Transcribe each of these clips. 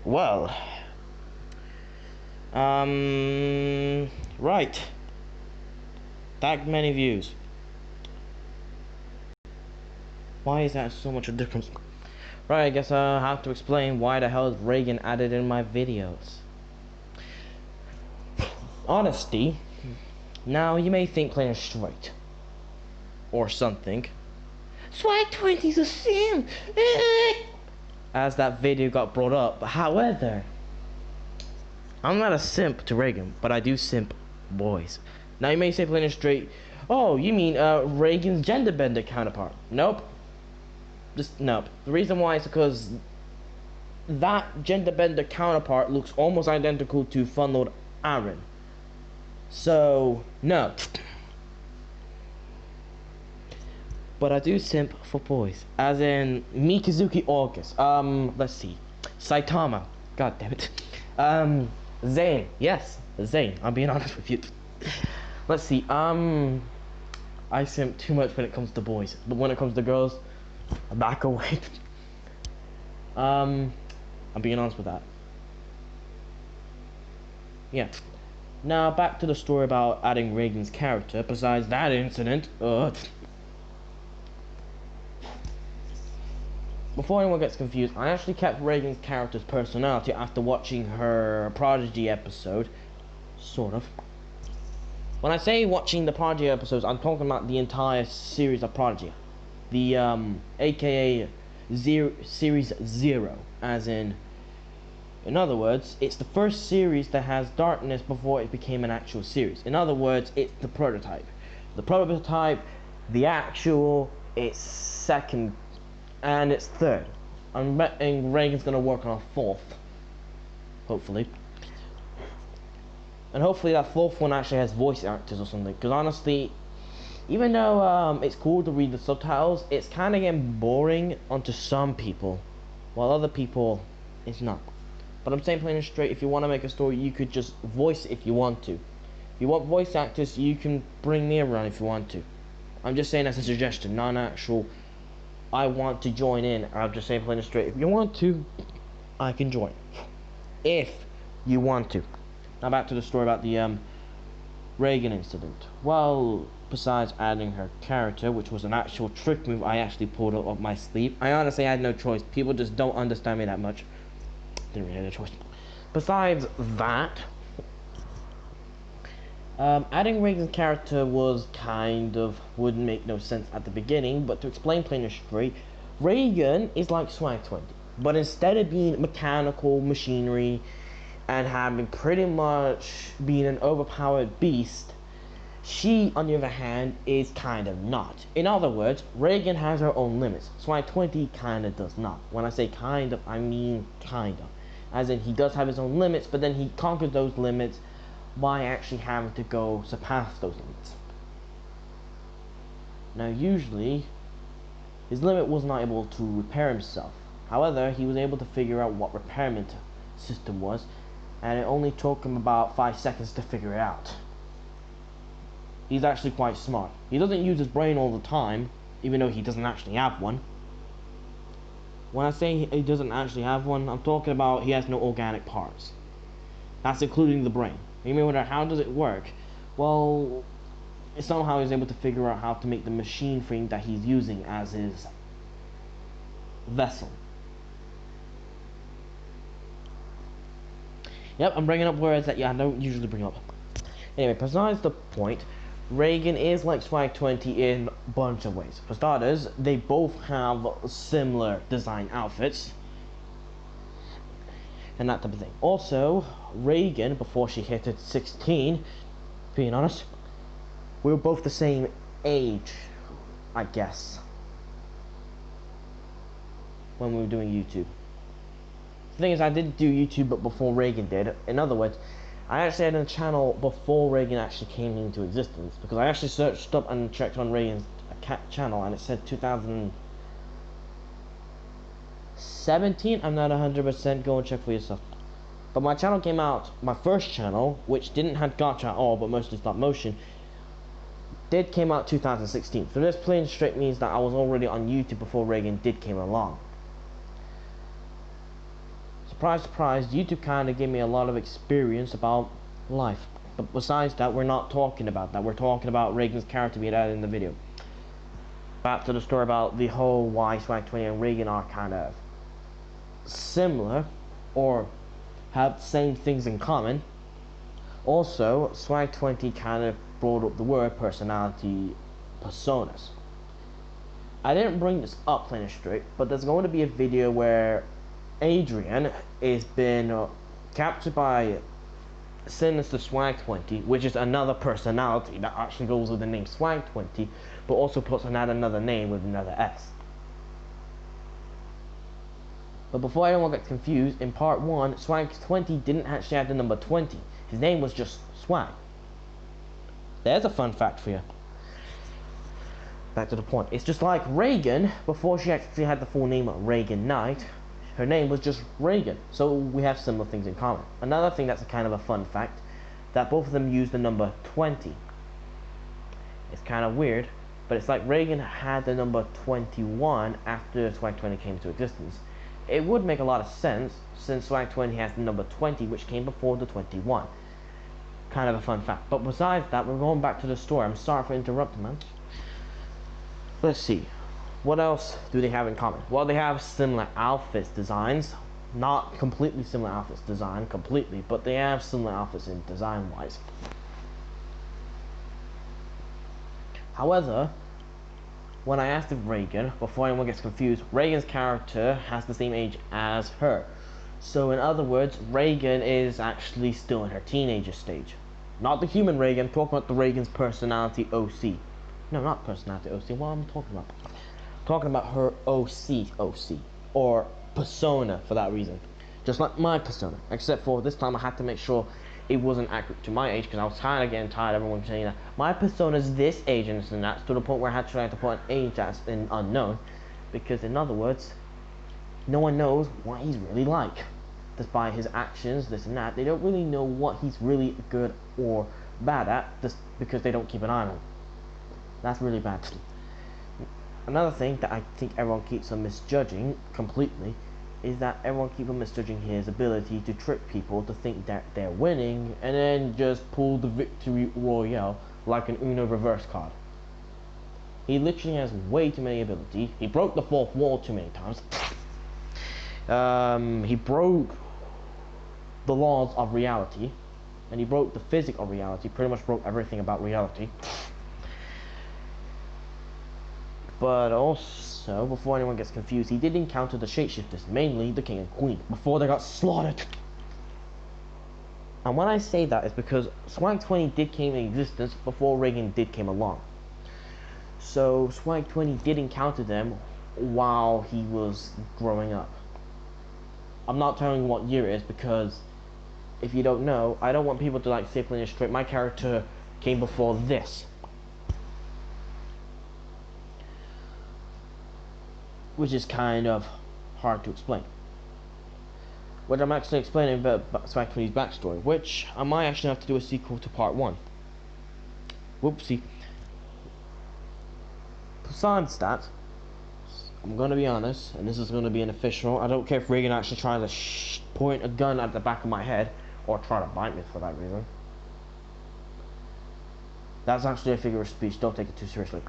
Well, right. That many views. Why is that so much a difference? Right, I guess I have to explain why the hell is Reagan added in my videos. Honesty. Now, you may think plain and straight. Or something. Swag 20's a sim! As that video got brought up. However, I'm not a simp to Reagan, but I do simp boys. Now you may say plain and straight, oh, you mean Reagan's gender bender counterpart. Nope. Just nope. The reason why is because that gender bender counterpart looks almost identical to Funneled Aaron. So, no. But I do simp for boys. As in Mikazuki August. Let's see. Saitama. God damn it. Zane. Yes, Zane. I'm being honest with you. Let's see. I simp too much when it comes to boys, but when it comes to girls, I back away. I'm being honest with that. Yeah. Now back to the story about adding Reagan's character. Besides that incident, before anyone gets confused, I actually kept Reagan's character's personality after watching her Prodigy episode. Sort of. When I say watching the Prodigy episodes, I'm talking about the entire series of Prodigy. The, aka Series 0. As in other words, it's the first series that has darkness before it became an actual series. In other words, it's the prototype. The prototype, the actual, it's second, and it's third. I'm betting Reagan's gonna work on a fourth. Hopefully. And hopefully that fourth one actually has voice actors or something. Because honestly, even though it's cool to read the subtitles, it's kind of getting boring onto some people. While other people, it's not. But I'm saying plain and straight, if you want to make a story, you could just voice it if you want to. If you want voice actors, you can bring me around if you want to. I'm just saying as a suggestion, not an actual, I want to join in. I'm just saying plain and straight, if you want to, I can join. If you want to. Now back to the story about the Reagan incident. Well, besides adding her character, which was an actual trick move I actually pulled up my sleeve, I honestly had no choice. People just don't understand me that much. Didn't really have a choice. Besides that, adding Reagan's character was wouldn't make no sense at the beginning, but to explain plain and straight, Reagan is like Swag 20, but instead of being mechanical machinery and having pretty much being an overpowered beast, she, on the other hand, is kind of not. In other words, Reagan has her own limits. Swag 20 kind of does not. When I say kind of, I mean kind of. As in, he does have his own limits, but then he conquers those limits by actually having to go surpass those limits. Now, usually, his limit was not able to repair himself. However, he was able to figure out what repairment system was, and it only took him about 5 seconds to figure it out. He's actually quite smart. He doesn't use his brain all the time, even though he doesn't actually have one. When I say he doesn't actually have one, I'm talking about he has no organic parts. That's including the brain. You may wonder, how does it work? Well, somehow he's able to figure out how to make the machine frame that he's using as his vessel. Yep, I'm bringing up words that I don't usually bring up. Anyway, besides the point, Reagan is like Swag 20 in a bunch of ways. For starters, they both have similar design outfits and that type of thing. Also, Reagan, before she hit 16, being honest, we were both the same age, I guess, when we were doing YouTube. The thing is, I did do YouTube but before Reagan did. In other words, I actually had a channel before Reagan actually came into existence, because I actually searched up and checked on Reagan's channel and it said 2017. I'm not 100%, go and check for yourself. But my channel came out, my first channel, which didn't have gacha at all but mostly stop motion, came out 2016. So this plain straight means that I was already on YouTube before Reagan came along. Surprise, surprise, YouTube kind of gave me a lot of experience about life. But besides that, we're not talking about that. We're talking about Reagan's character being added in the video. Back to the story about the whole why Swag20 and Reagan are kind of similar or have the same things in common. Also, Swag20 kind of brought up the word personality personas. I didn't bring this up plain and straight, but there's going to be a video where Adrian is been captured by Sinister Swag20, which is another personality that actually goes with the name Swag20, but also puts another name with another S. But before anyone gets confused, in part 1, Swag20 didn't actually have the number 20. His name was just Swag. There's a fun fact for you. Back to the point. It's just like Reagan, before she actually had the full name of Reagan Knight, her name was just Reagan. So we have similar things in common. Another thing that's a kind of a fun fact, that both of them use the number 20. It's kind of weird, but it's like Reagan had the number 21 after Swag20 came into existence. It would make a lot of sense, since Swag20 has the number 20, which came before the 21. Kind of a fun fact. But besides that, we're going back to the story. I'm sorry for interrupting, man. Let's see. What else do they have in common? Well, they have similar outfits designs. Not completely similar outfits design completely, but they have similar outfits in design wise. However, when I asked if Reagan, before anyone gets confused, Reagan's character has the same age as her. So in other words, Reagan is actually still in her teenager stage. Not the human Reagan, I'm talking about the Reagan's personality OC. No, not personality OC, what am I talking about? I'm talking about her OC, or persona for that reason. Just like my persona, except for this time I had to make sure it wasn't accurate to my age, because I was kind of getting tired of everyone saying that my persona is this age and this and that, to the point where I had to try to put an age as an unknown, because in other words, no one knows what he's really like. Despite his actions, this and that, they don't really know what he's really good or bad at, just because they don't keep an eye on him. That's really bad. Another thing that I think everyone keeps on misjudging completely is that everyone keeps on misjudging his ability to trick people to think that they're winning and then just pull the victory royale like an Uno reverse card. He literally has way too many abilities. He broke the fourth wall too many times. He broke the laws of reality, and he broke the physics of reality, pretty much broke everything about reality. But also, before anyone gets confused, he did encounter the shapeshifters, mainly the king and queen, before they got slaughtered. And when I say that, it's because Swag20 did came in existence before Reagan did came along. So Swag20 did encounter them while he was growing up. I'm not telling you what year it is, because if you don't know, I don't want people to like say plain straight, my character came before this. Which is kind of hard to explain. What I'm actually explaining about Swag20's backstory, which I might actually have to do a sequel to part 1. Whoopsie. Besides that, I'm gonna be honest, and this is gonna be an official. I don't care if Reagan actually tries to point a gun at the back of my head or try to bite me for that reason. That's actually a figure of speech. Don't take it too seriously.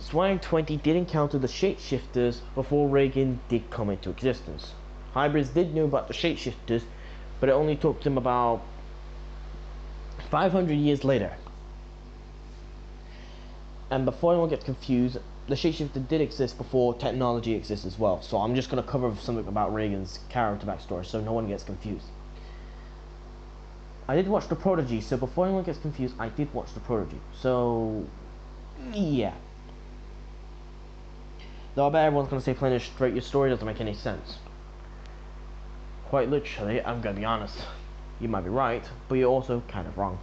Swag20 did encounter the shapeshifters before Reagan did come into existence. Hybrids did know about the shapeshifters, but it only took them about 500 years later. And before anyone gets confused, the shapeshifter did exist before technology exists as well. So I'm just going to cover something about Reagan's character backstory so no one gets confused. I did watch The Prodigy, so before anyone gets confused, I did watch The Prodigy. So, yeah. Though I bet everyone's going to say plain and straight, your story doesn't make any sense. Quite literally, I'm going to be honest. You might be right, but you're also kind of wrong.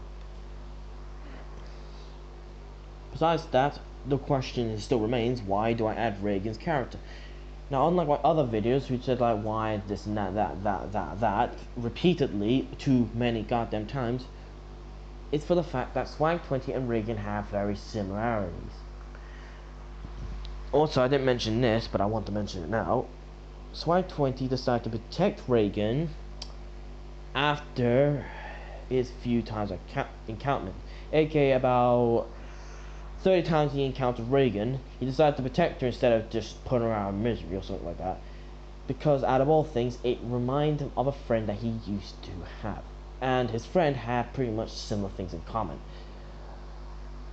Besides that, the question still remains, why do I add Reagan's character? Now, unlike my other videos who said like why this and that repeatedly too many goddamn times, it's for the fact that Swag20 and Reagan have very similarities. Also, I didn't mention this, but I want to mention it now. Swag 20 decided to protect Reagan after his few times encounterment, aka about 30 times he encountered Reagan. He decided to protect her instead of just putting her out of misery or something like that, because out of all things it reminded him of a friend that he used to have, and his friend had pretty much similar things in common.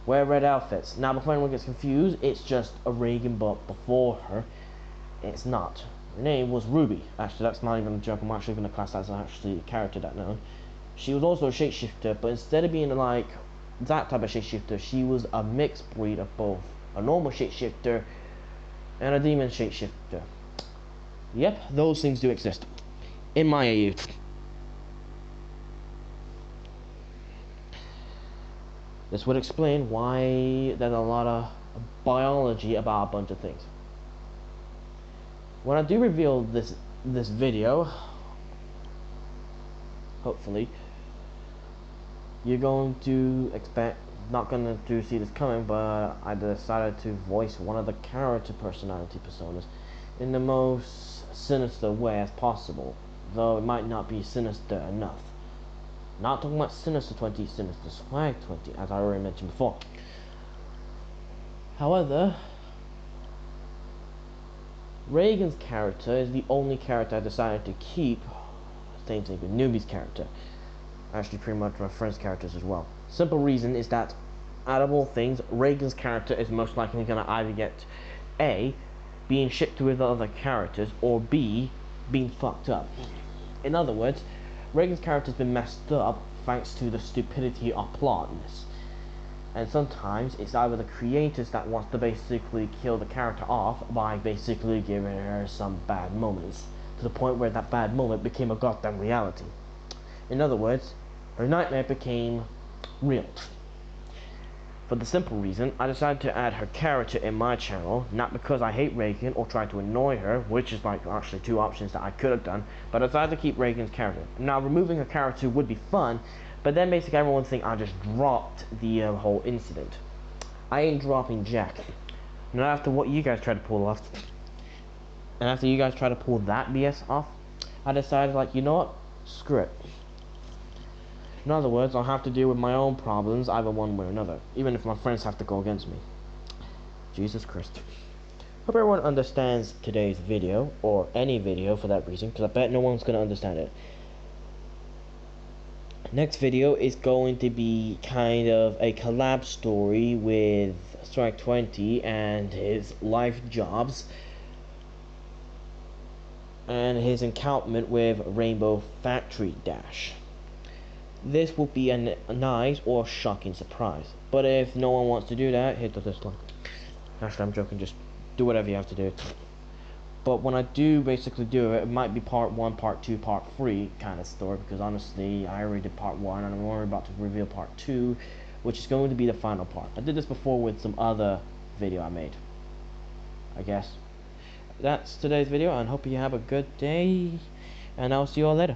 Wear red outfits. Now before anyone gets confused, it's just a Reagan, but before her it's not. Her name was Ruby. Actually, that's not even a joke. I'm actually going to class that as actually a character that known. She was also a shapeshifter, but instead of being like that type of shapeshifter, she was a mixed breed of both a normal shapeshifter and a demon shapeshifter. Yep, those things do exist in my youth. This would explain why there's a lot of biology about a bunch of things. When I do reveal this video, hopefully you're going to expect, not going to see this coming, but I decided to voice one of the character personality personas in the most sinister way as possible, though it might not be sinister enough. Not talking about Sinister 20, Sinister Swag 20, as I already mentioned before. However, Reagan's character is the only character I decided to keep. Same thing with Newbie's character. Actually, pretty much my friend's characters as well. Simple reason is that, out of all things, Reagan's character is most likely going to either get A, being shipped with other characters, or B, being fucked up. In other words, Reagan's character has been messed up thanks to the stupidity of plot in this. And sometimes it's either the creators that wants to basically kill the character off by basically giving her some bad moments, to the point where that bad moment became a goddamn reality. In other words, her nightmare became real. For the simple reason, I decided to add her character in my channel, not because I hate Reagan or try to annoy her, which is like actually two options that I could have done, but I decided to keep Reagan's character. Now, removing her character would be fun, but then basically everyone would think I just dropped the whole incident. I ain't dropping Jack. Not after what you guys try to pull off. And after you guys try to pull that BS off, I decided, like, you know what? Screw it. In other words, I'll have to deal with my own problems either one way or another, even if my friends have to go against me. Jesus Christ. Hope everyone understands today's video, or any video for that reason, because I bet no one's going to understand it. Next video is going to be kind of a collab story with Strike 20 and his life jobs, and his encounterment with Rainbow Factory Dash. This will be a nice or shocking surprise, but if no one wants to do that, hit the dislike. Actually, I'm joking, just do whatever you have to do. But when I do basically do it, it might be part 1, part 2, part 3 kind of story, because honestly I already did part 1 and I'm already about to reveal part 2, which is going to be the final part. I did this before with some other video I made. I guess that's today's video, and hope you have a good day, and I'll see you all later.